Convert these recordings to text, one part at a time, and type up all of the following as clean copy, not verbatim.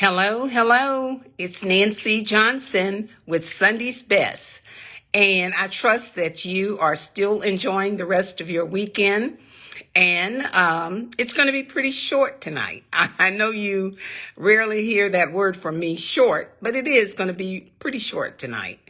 Hello, hello. It's Nancy Johnson with Sunday's Best. And I trust that you are still enjoying the rest of your weekend. And it's going to be pretty short tonight. I know you rarely hear that word from me, short, but it is going to be pretty short tonight.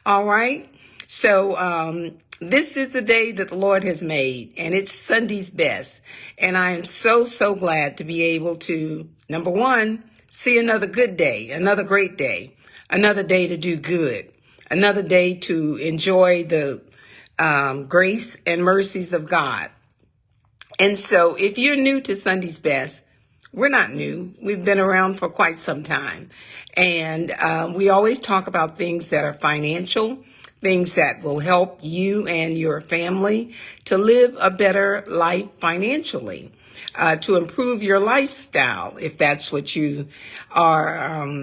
All right. So this is the day that the Lord has made, and it's Sunday's Best. And I am so, so glad to be able to, number one, see another good day, another great day, another day to do good, another day to enjoy the grace and mercies of God. And so if you're new to Sunday's Best, we're not new. We've been around for quite some time. And we always talk about things that are financial, things that will help you and your family to live a better life financially, to improve your lifestyle, if that's what you are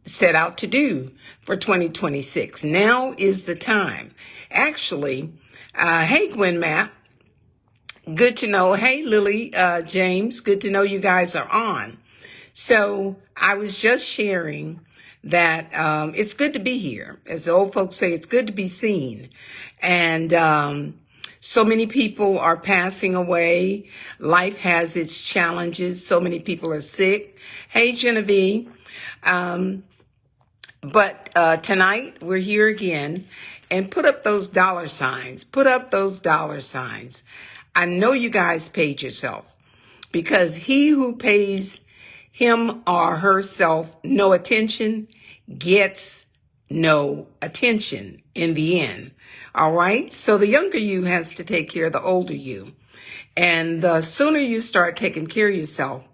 set out to do for 2026. Now is the time. Actually, hey, Gwen Mapp. Good to know. Hey, Lily, James, good to know you guys are on. So I was just sharing that it's good to be here. As the old folks say, it's good to be seen. And so many people are passing away. Life has its challenges. So many people are sick. Hey, Genevieve. But tonight we're here again, and put up those dollar signs. Put up those dollar signs. I know you guys paid yourself, because he who pays him or herself no attention gets no attention in the end. All right. So the younger you has to take care of the older you. And the sooner you start taking care of yourself,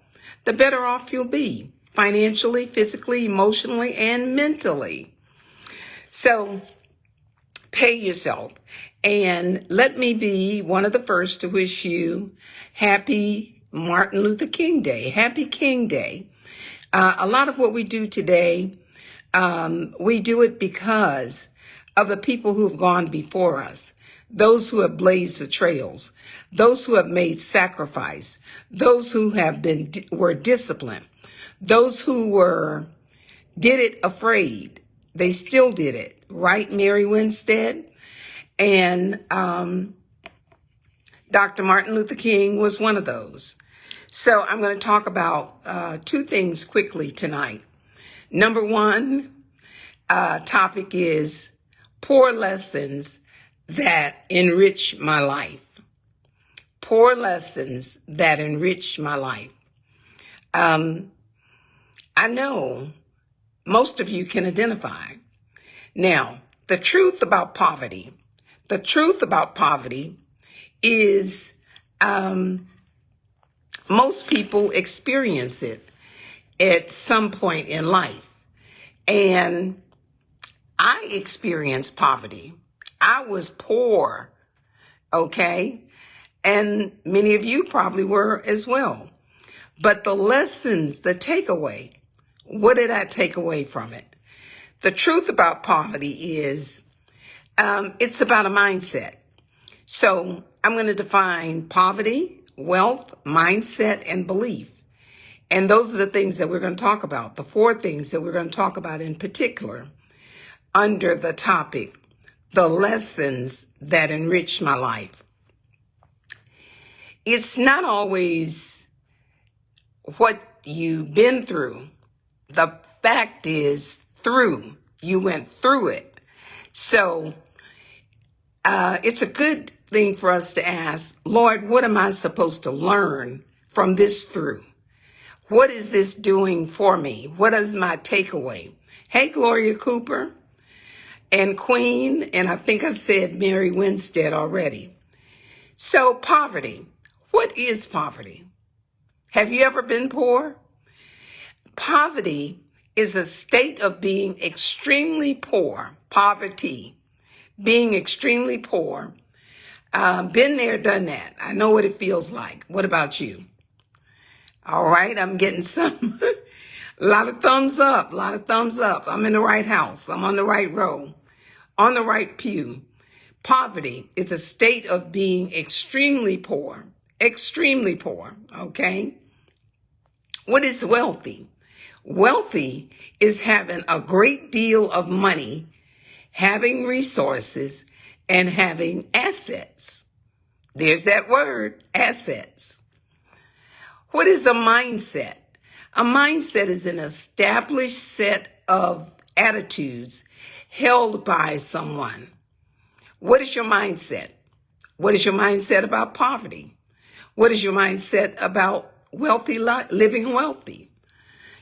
the better off you'll be financially, physically, emotionally, and mentally. So pay yourself. And let me be one of the first to wish you happy Martin Luther King Day. Happy King Day. A lot of what we do today, we do it because of the people who have gone before us, those who have blazed the trails, those who have made sacrifice, those who were disciplined, those who did it afraid. They still did it, right, Mary Winstead? And Dr. Martin Luther King was one of those. So I'm going to talk about two things quickly tonight. Number one topic is poor lessons that enrich my life. Poor lessons that enrich my life. I know most of you can identify. Now, the truth about poverty is most people experience it at some point in life. And I experienced poverty. I was poor, okay? And many of you probably were as well. But the lessons, the takeaway, what did I take away from it? The truth about poverty is it's about a mindset. So I'm going to define poverty, wealth, mindset, and belief. And those are the things that we're going to talk about, the four things that we're going to talk about in particular under the topic, the lessons that enrich my life. It's not always what you've been through. The fact is you went through it. So it's a good thing for us to ask, Lord, what am I supposed to learn from this through? What is this doing for me? What is my takeaway? Hey, Gloria Cooper and Queen, and I think I said Mary Winstead already. So poverty, what is poverty? Have you ever been poor? Poverty is a state of being extremely poor. Poverty, being extremely poor. Been there, done that. I know what it feels like. What about you? All right, I'm getting some, a lot of thumbs up, I'm in the right house. I'm on the right row, on the right pew. Poverty is a state of being extremely poor, okay? What is wealthy? Wealthy is having a great deal of money, having resources, and having assets. There's that word, assets. What is a mindset? A mindset is an established set of attitudes held by someone. What is your mindset? What is your mindset about poverty? What is your mindset about living wealthy?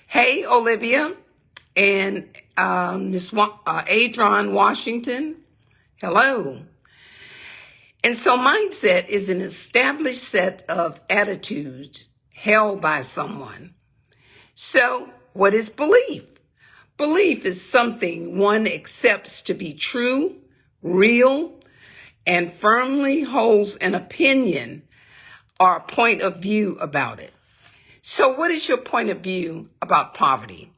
Hey, Olivia and Miss Adron Washington. Hello. And so mindset is an established set of attitudes held by someone. So what is belief? Belief is something one accepts to be true, real, and firmly holds an opinion or a point of view about it. So what is your point of view about poverty?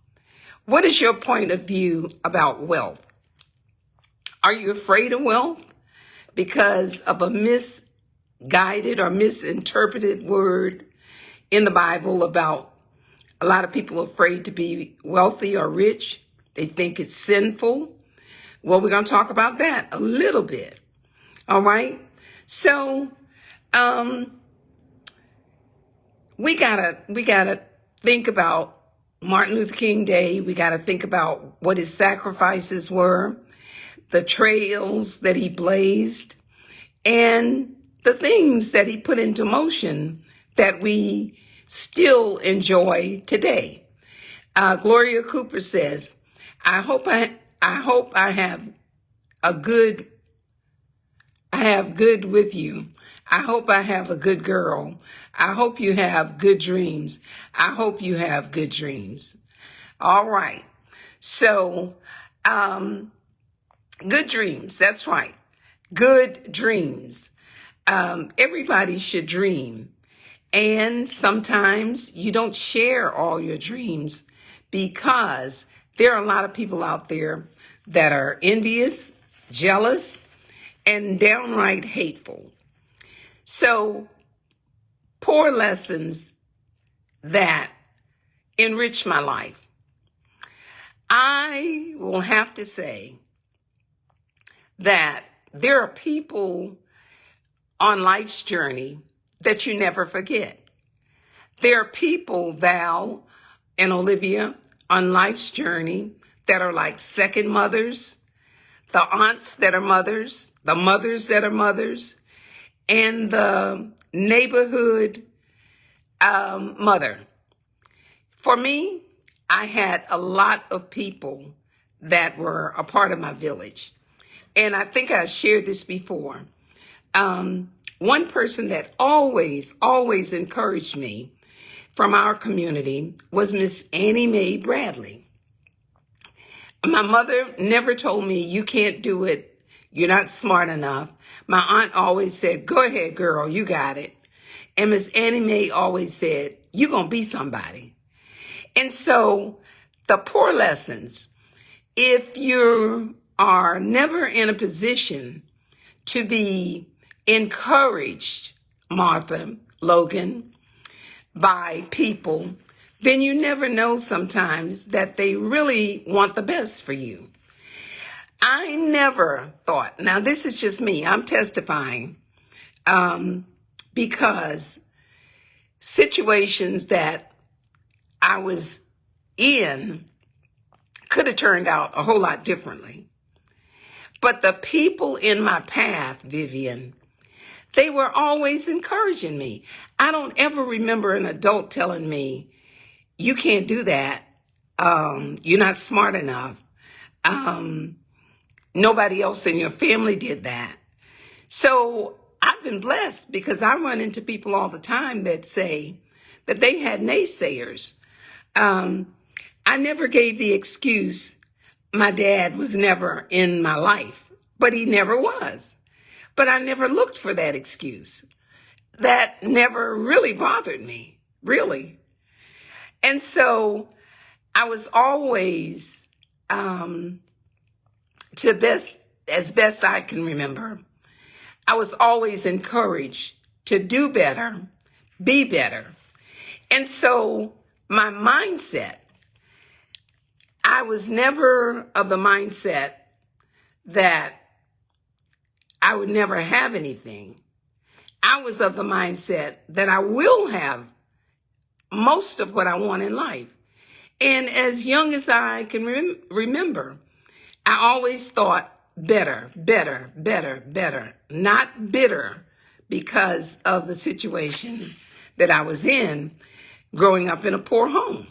What is your point of view about wealth? Are you afraid of wealth because of a misguided or misinterpreted word in the Bible about a lot of people afraid to be wealthy or rich? They think it's sinful. Well, we're going to talk about that a little bit. All right. So, we gotta think about Martin Luther King Day. We gotta think about what his sacrifices were, the trails that he blazed, and the things that he put into motion that we still enjoy today. Gloria Cooper says, I hope I have good with you. I hope I have a good girl. I hope you have good dreams. I hope you have good dreams. All right. So, good dreams. That's right. Good dreams. Everybody should dream. And sometimes you don't share all your dreams because there are a lot of people out there that are envious, jealous, and downright hateful. So, poor lessons that enrich my life. I will have to say that there are people on life's journey that you never forget. There are people, Val and Olivia, on life's journey that are like second mothers, the aunts that are mothers, the mothers that are mothers, and the neighborhood mother. For me, I had a lot of people that were a part of my village. And I think I shared this before. One person that always encouraged me from our community was Miss Annie Mae Bradley. My mother never told me, you can't do it, you're not smart enough. My aunt always said, go ahead, girl, you got it. And Miss Annie Mae always said, you're going to be somebody. And so the poor lessons, if you are never in a position to be encouraged, Martha, Logan, by people, then you never know sometimes that they really want the best for you. I never thought, now this is just me, I'm testifying, because situations that I was in could have turned out a whole lot differently. But the people in my path, Vivian, they were always encouraging me. I don't ever remember an adult telling me, you can't do that. You're not smart enough. Nobody else in your family did that. So I've been blessed because I run into people all the time that say that they had naysayers. I never gave the excuse, my dad was never in my life, but he never was. But I never looked for that excuse. That never really bothered me, really. And so I was always, as best I can remember, I was always encouraged to do better, be better. And so my mindset I was never of the mindset that I would never have anything. I was of the mindset that I will have most of what I want in life. And as young as I can remember, I always thought better, better, better, better, not bitter because of the situation that I was in growing up in a poor home.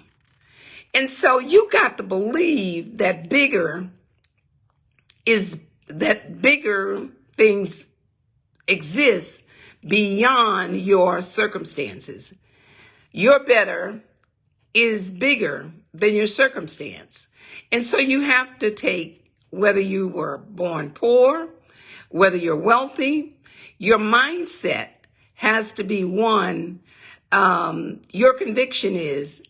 And so you got to believe that bigger things exist beyond your circumstances. Your better is bigger than your circumstance. And so you have to take, whether you were born poor, whether you're wealthy, your mindset has to be one. Your conviction is,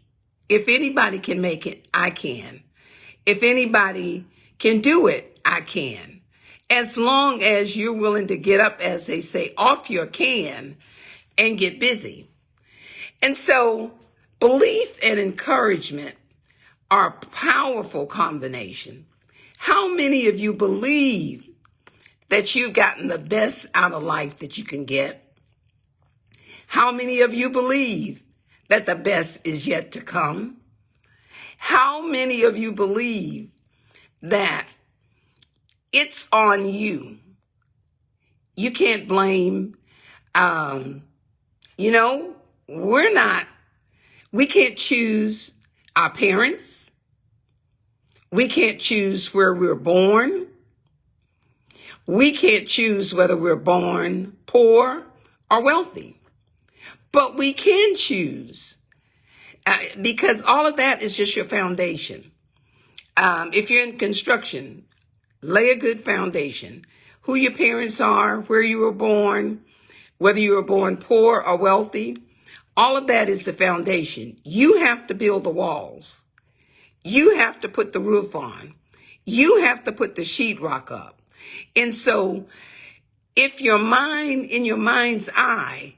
if anybody can make it, I can. If anybody can do it, I can. As long as you're willing to get up, as they say, off your can and get busy. And so belief and encouragement are a powerful combination. How many of you believe that you've gotten the best out of life that you can get? How many of you believe that the best is yet to come? How many of you believe that it's on you? You can't blame, we can't choose our parents. We can't choose where we're born. We can't choose whether we're born poor or wealthy. But we can choose, because all of that is just your foundation. If you're in construction, lay a good foundation. Who your parents are, where you were born, whether you were born poor or wealthy, all of that is the foundation. You have to build the walls. You have to put the roof on. You have to put the sheetrock up. And so if your mind, in your mind's eye,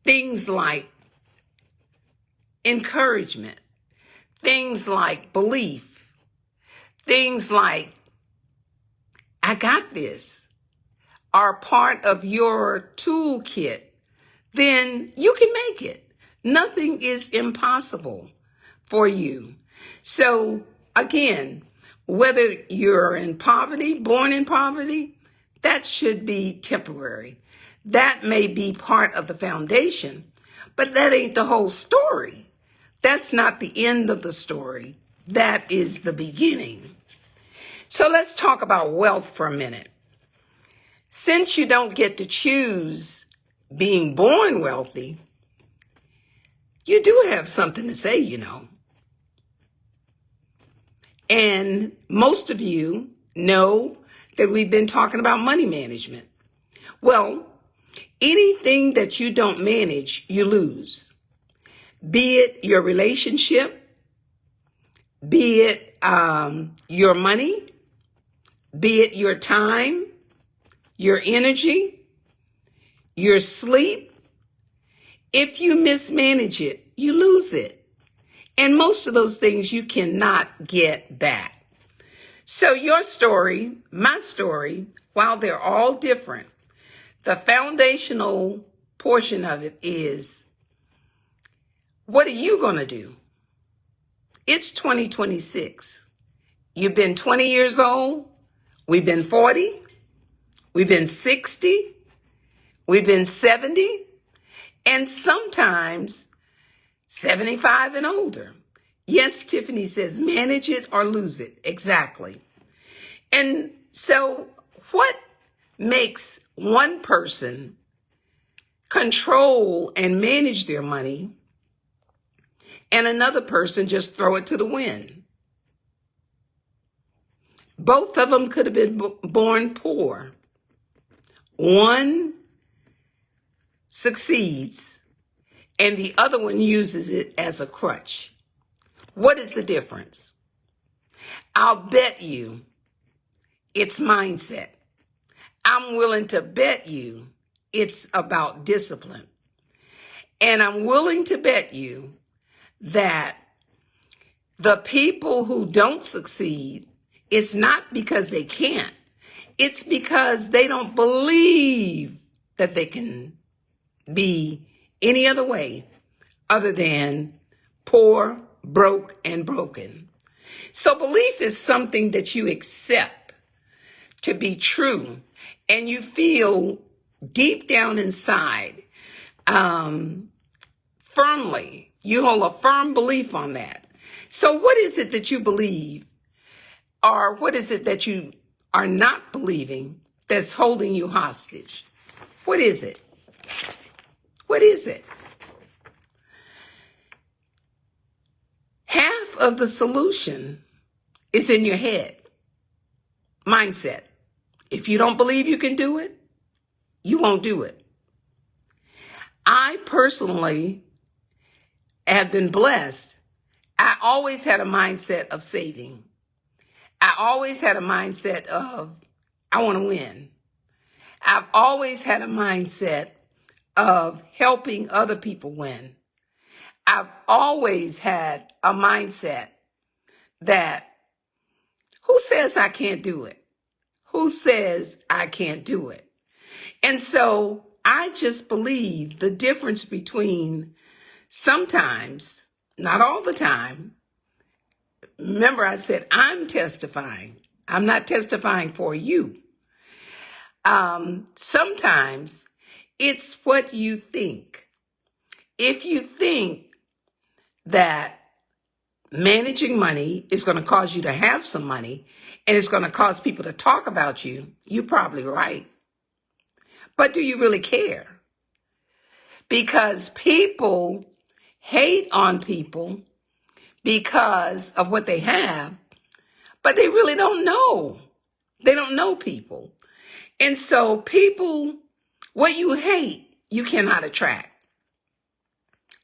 things like encouragement, things like belief, things like, I got this, are part of your toolkit, then you can make it. Nothing is impossible for you. So again, whether you're in poverty, born in poverty, that should be temporary. That may be part of the foundation, but that ain't the whole story. That's not the end of the story. That is the beginning. So let's talk about wealth for a minute. Since you don't get to choose being born wealthy, you do have something to say, And most of you know that we've been talking about money management. Well, anything that you don't manage, you lose. Be it your relationship, be it your money, be it your time, your energy, your sleep. If you mismanage it, you lose it. And most of those things you cannot get back. So your story, my story, while they're all different, the foundational portion of it is, what are you going to do? It's 2026. You've been 20 years old. We've been 40. We've been 60. We've been 70. And sometimes 75 and older. Yes, Tiffany says, manage it or lose it. Exactly. And so what makes one person control and manage their money and another person just throw it to the wind? Both of them could have been born poor. One succeeds and the other one uses it as a crutch. What is the difference? I'll bet you it's mindset. I'm willing to bet you it's about discipline. And I'm willing to bet you that The people who don't succeed, it's not because they can't. It's because they don't believe that they can be any other way other than poor, broke, and broken. So belief is something that you accept to be true, and you feel deep down inside, firmly. You hold a firm belief on that. So what is it that you believe, or what is it that you are not believing that's holding you hostage? What is it? What is it? Half of the solution is in your head. Mindset. If you don't believe you can do it, you won't do it. I personally have been blessed. I always had a mindset of saving. I always had a mindset of, I want to win. I've always had a mindset of helping other people win. I've always had a mindset that, who says I can't do it? Who says I can't do it? And so I just believe the difference between sometimes, not all the time. Remember, I said I'm testifying. I'm not testifying for you. Sometimes it's what you think. If you think that managing money is going to cause you to have some money and it's going to cause people to talk about you, you're probably right. But do you really care? Because people hate on people because of what they have, but they really don't know. They don't know people. And so people, what you hate, you cannot attract.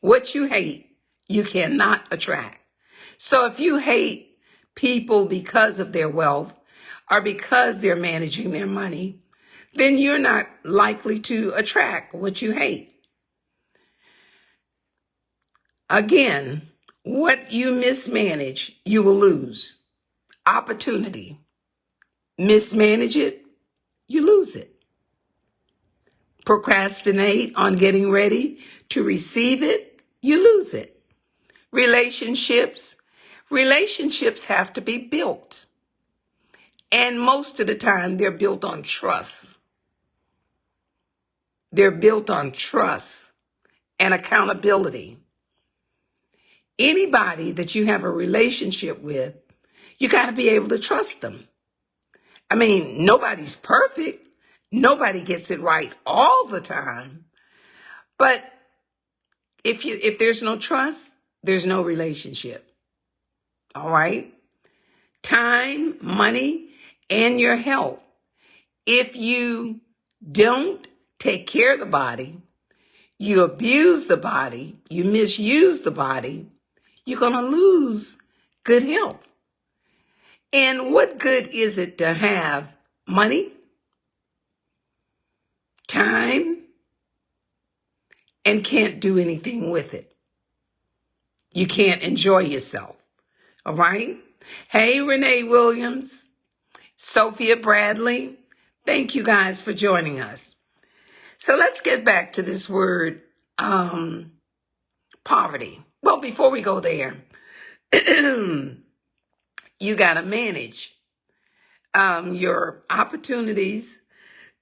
What you hate, you cannot attract. So if you hate people because of their wealth or because they're managing their money, then you're not likely to attract what you hate. Again, what you mismanage, you will lose. Opportunity. Mismanage it, you lose it. Procrastinate on getting ready to receive it, you lose it. Relationships have to be built. And most of the time, they're built on trust. They're built on trust and accountability. Anybody that you have a relationship with, you got to be able to trust them. I mean, nobody's perfect. Nobody gets it right all the time. But if there's no trust, there's no relationship. All right? Time, money, and your health. If you don't take care of the body, you abuse the body, you misuse the body, you're going to lose good health. And what good is it to have money, time, and can't do anything with it? You can't enjoy yourself. All right? Hey, Renee Williams, Sophia Bradley, thank you guys for joining us. So let's get back to this word, poverty. Well, before we go there, you got to manage your opportunities,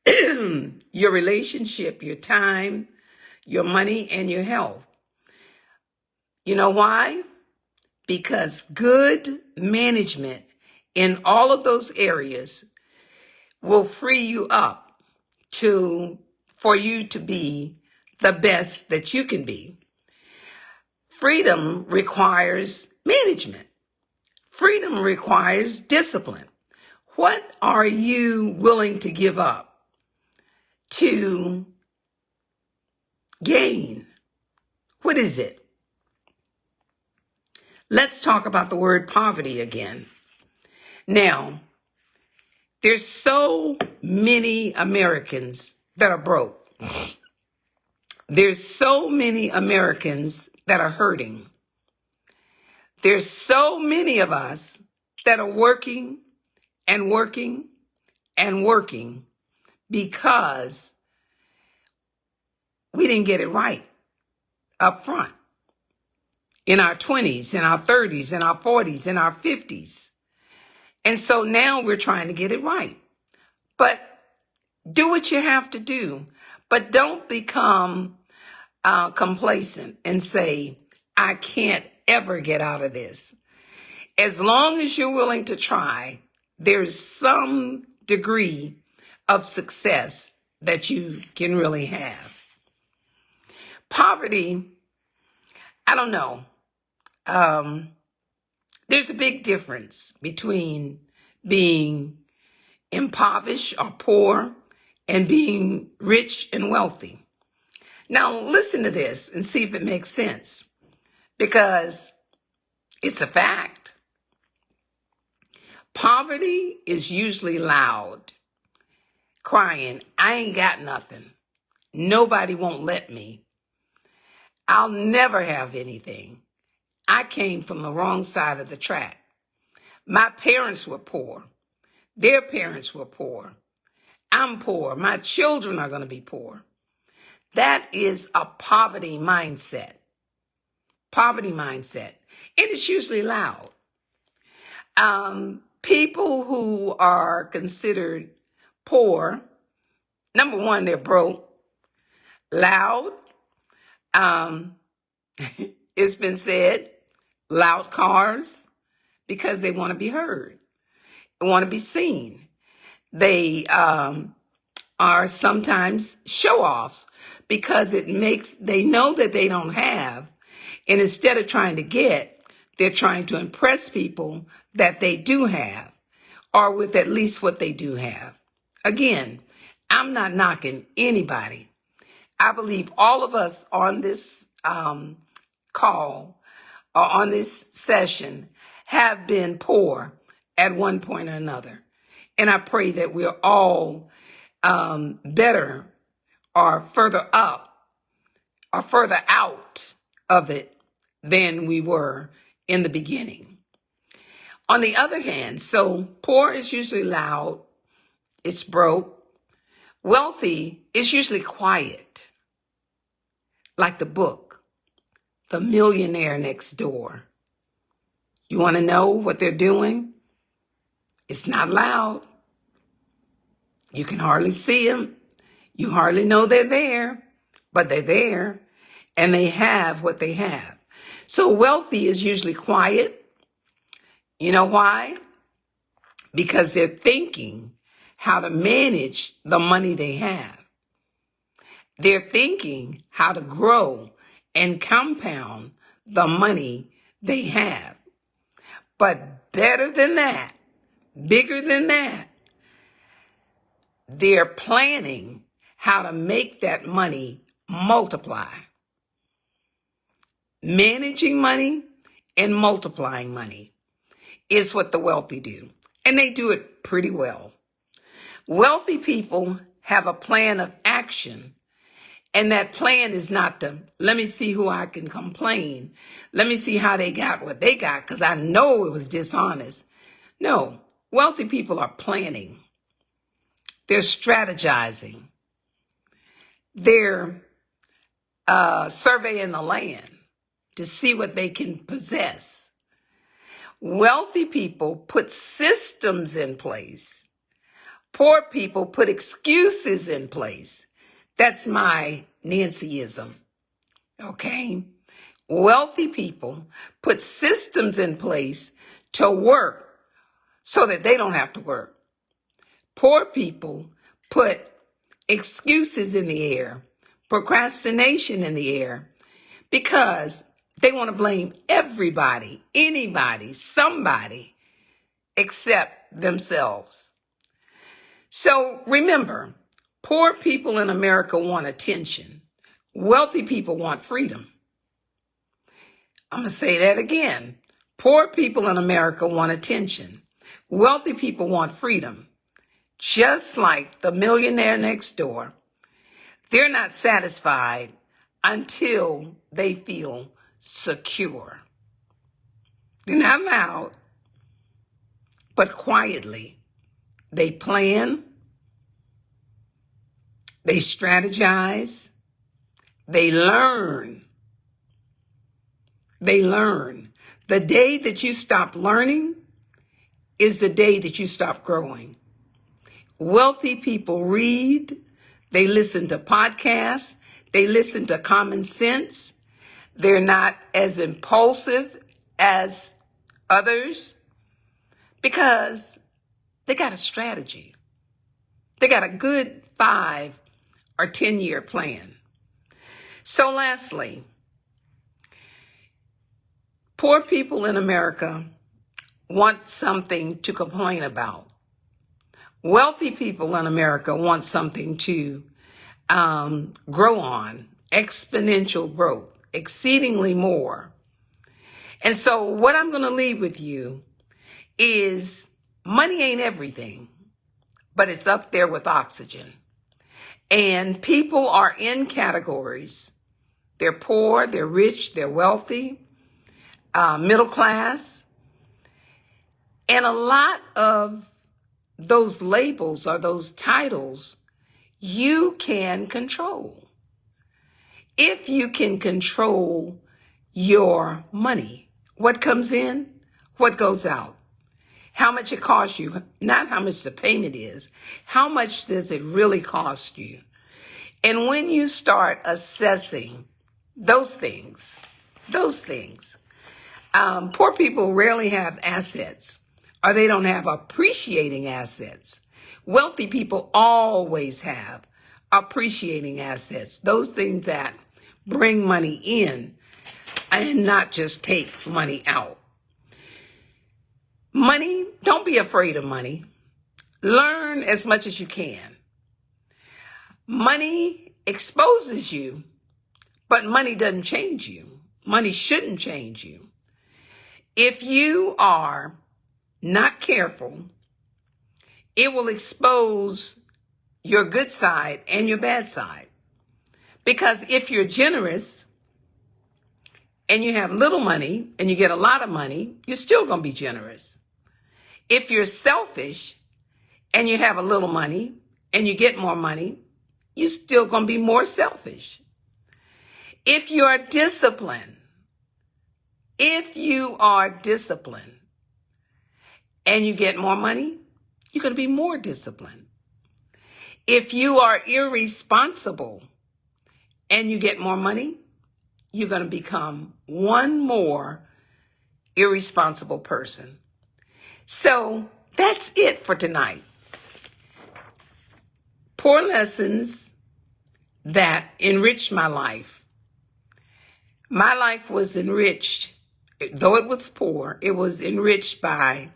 your relationship, your time, your money, and your health. You know why? Because good management in all of those areas will free you up for you to be the best that you can be. Freedom requires management. Freedom requires discipline. What are you willing to give up to gain? What is it? Let's talk about the word poverty again. Now, there's so many Americans that are broke. There's so many Americans that are hurting. There's so many of us that are working and working and working because we didn't get it right up front in our 20s, in our 30s, in our 40s, in our 50s. And so now we're trying to get it right. But do what you have to do. But don't become complacent and say, I can't ever get out of this. As long as you're willing to try, there's some degree of success that you can really have. Poverty, I don't know. There's a big difference between being impoverished or poor and being rich and wealthy. Now, listen to this and see if it makes sense, because it's a fact. Poverty is usually loud, crying, I ain't got nothing. Nobody won't let me. I'll never have anything. I came from the wrong side of the track. My parents were poor. Their parents were poor. I'm poor. My children are going to be poor. That is a poverty mindset. Poverty mindset. And it's usually loud. People who are considered poor, number one, they're broke, loud. It's been said, loud cars, because they want to be heard. They want to be seen. They are sometimes show-offs because they know that they don't have. And instead of trying to get, they're trying to impress people that they do have, or with at least what they do have. Again, I'm not knocking anybody. I believe all of us on this call or on this session have been poor at one point or another. And I pray that we're all better or further up or further out of it than we were in the beginning. On the other hand, so poor is usually loud, it's broke. Wealthy is usually quiet, like the book, The Millionaire Next Door. You want to know what they're doing? It's not loud. You can hardly see them. You hardly know they're there, but they're there, and they have what they have. So wealthy is usually quiet. You know why? Because they're thinking how to manage the money they have. They're thinking how to grow and compound the money they have. But better than that, bigger than that, they're planning how to make that money multiply. Managing money and multiplying money is what the wealthy do. And they do it pretty well. Wealthy people have a plan of action. And that plan is not to, let me see who I can complain. Let me see how they got what they got, because I know it was dishonest. No, wealthy people are planning. They're strategizing. They're surveying the land to see what they can possess. Wealthy people put systems in place. Poor people put excuses in place. That's my Nancyism, okay? Wealthy people put systems in place to work so that they don't have to work. Poor people put excuses in the air, procrastination in the air, because they want to blame everybody, anybody, somebody, except themselves. So remember, poor people in America want attention. Wealthy people want freedom. I'm going to say that again. Poor people in America want attention. Wealthy people want freedom. Just like the millionaire next door, they're not satisfied until they feel secure. They're not loud, but quietly. They plan, they strategize, they learn. They learn. The day that you stop learning is the day that you stop growing. Wealthy people read, they listen to podcasts, they listen to common sense. They're not as impulsive as others because they got a strategy. They got a good 5 or 10-year plan. So lastly, poor people in America want something to complain about. Wealthy people in America want something to grow on, exponential growth, exceedingly more. And so what I'm going to leave with you is money ain't everything, but it's up there with oxygen. And people are in categories. They're poor, they're rich, they're wealthy, middle class. And a lot of those labels or those titles you can control. If you can control your money, what comes in, what goes out, how much it costs you, not how much the payment is, how much does it really cost you? And when you start assessing those things, poor people rarely have assets, or they don't have appreciating assets. Wealthy people always have appreciating assets, those things that bring money in and not just take money out. Money, don't be afraid of money. Learn as much as you can. Money exposes you, but money doesn't change you. Money shouldn't change you. If you are not careful, it will expose your good side and your bad side. Because if you're generous and you have little money and you get a lot of money, you're still going to be generous. If you're selfish and you have a little money and you get more money, you're still going to be more selfish. If you are disciplined and you get more money, you're going to be more disciplined. If you are irresponsible and you get more money, you're going to become one more irresponsible person. So that's it for tonight. Poor lessons that enriched my life. My life was enriched, though it was poor, it was enriched by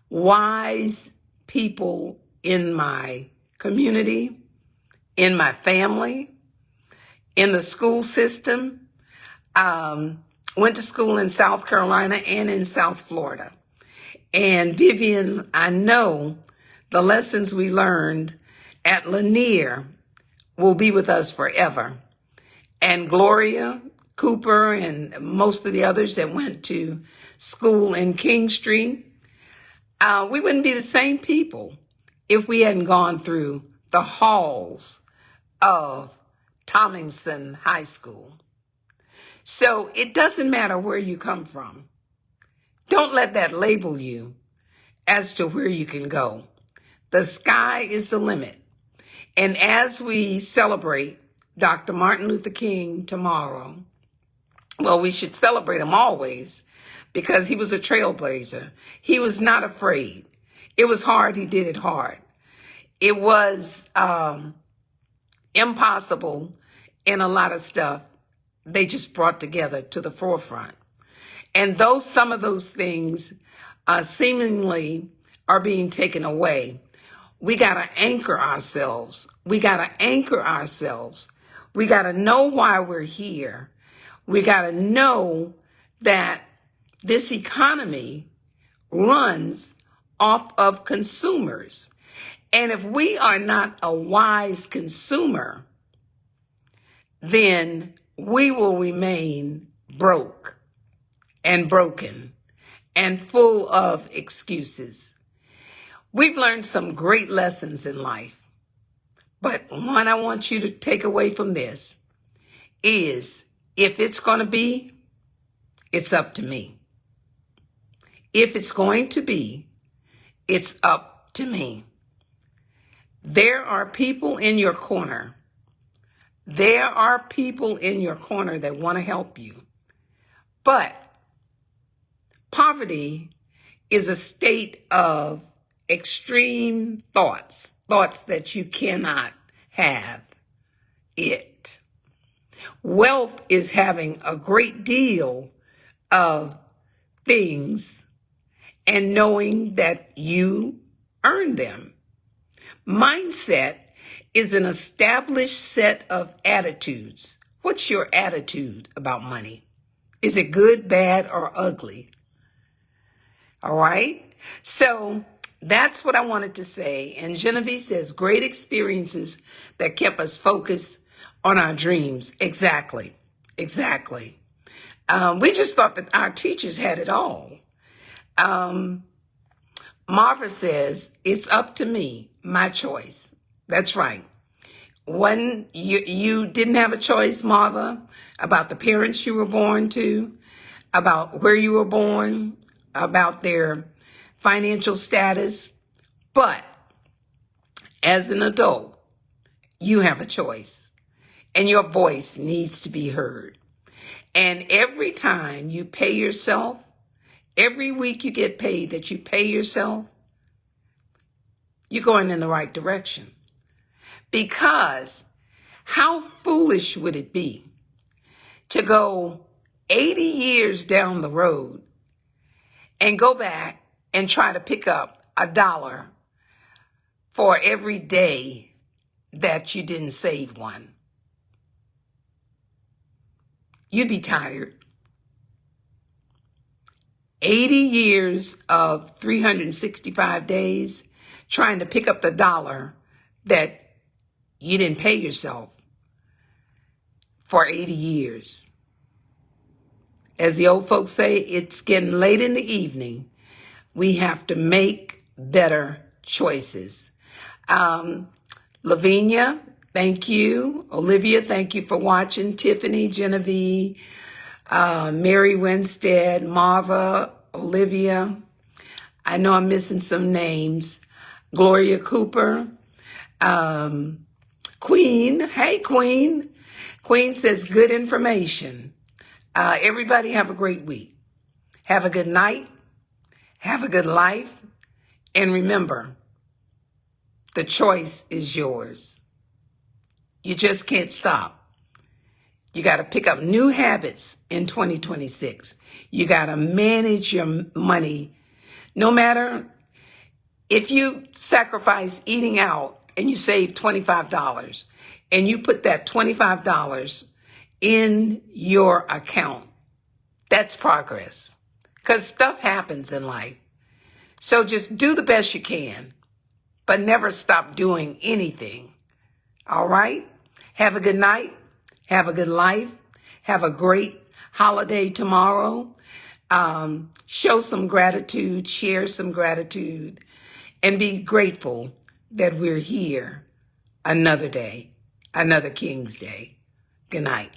wise people in my community, in my family, in the school system. Went to school in South Carolina and in South Florida. And Vivian, I know the lessons we learned at Lanier will be with us forever. And Gloria Cooper and most of the others that went to school in King Street, we wouldn't be the same people if we hadn't gone through the halls of Tomlinson High School. So it doesn't matter where you come from. Don't let that label you as to where you can go. The sky is the limit. And as we celebrate Dr. Martin Luther King tomorrow, well, we should celebrate him always because he was a trailblazer. He was not afraid. It was hard. He did it hard. It was impossible in a lot of stuff they just brought together to the forefront. And though some of those things seemingly are being taken away, we got to anchor ourselves. We got to anchor ourselves. We got to know why we're here. We got to know that this economy runs off of consumers. And if we are not a wise consumer, then we will remain broke and broken and full of excuses. We've learned some great lessons in life, but one I want you to take away from this is, if it's going to be, it's up to me. If it's going to be, it's up to me. There are people in your corner. There are people in your corner that want to help you. But poverty is a state of extreme thoughts that you cannot have it. Wealth is having a great deal of things and knowing that you earn them. Mindset is an established set of attitudes. What's your attitude about money? Is it good, bad, or ugly? All right? So that's what I wanted to say. And Genevieve says, great experiences that kept us focused on our dreams. Exactly. We just thought that our teachers had it all. Marva says, it's up to me, my choice. That's right. When you didn't have a choice, Marva, about the parents you were born to, about where you were born, about their financial status. But as an adult, you have a choice, and your voice needs to be heard. And every time you pay yourself, every week you get paid that you pay yourself, you're going in the right direction. Because how foolish would it be to go 80 years down the road and go back and try to pick up $1 for every day that you didn't save one? You'd be tired. 80 years of 365 days trying to pick up the $1 that you didn't pay yourself for 80 years. As the old folks say, it's getting late in the evening. We have to make better choices. Lavinia, thank you. Olivia, thank you for watching. Tiffany, Genevieve, Mary Winstead, Marva, Olivia. I know I'm missing some names. Gloria Cooper, Queen. Hey, Queen. Queen says good information. Everybody have a great week. Have a good night. Have a good life. And remember, the choice is yours. You just can't stop. You got to pick up new habits in 2026. You got to manage your money. No matter if you sacrifice eating out and you save $25 and you put that $25 in your account, that's progress. Because stuff happens in life. So just do the best you can, but never stop doing anything. All right? Have a good night. Have a good life. Have a great holiday tomorrow. Show some gratitude, share some gratitude, and be grateful that we're here another day, another King's Day. Good night.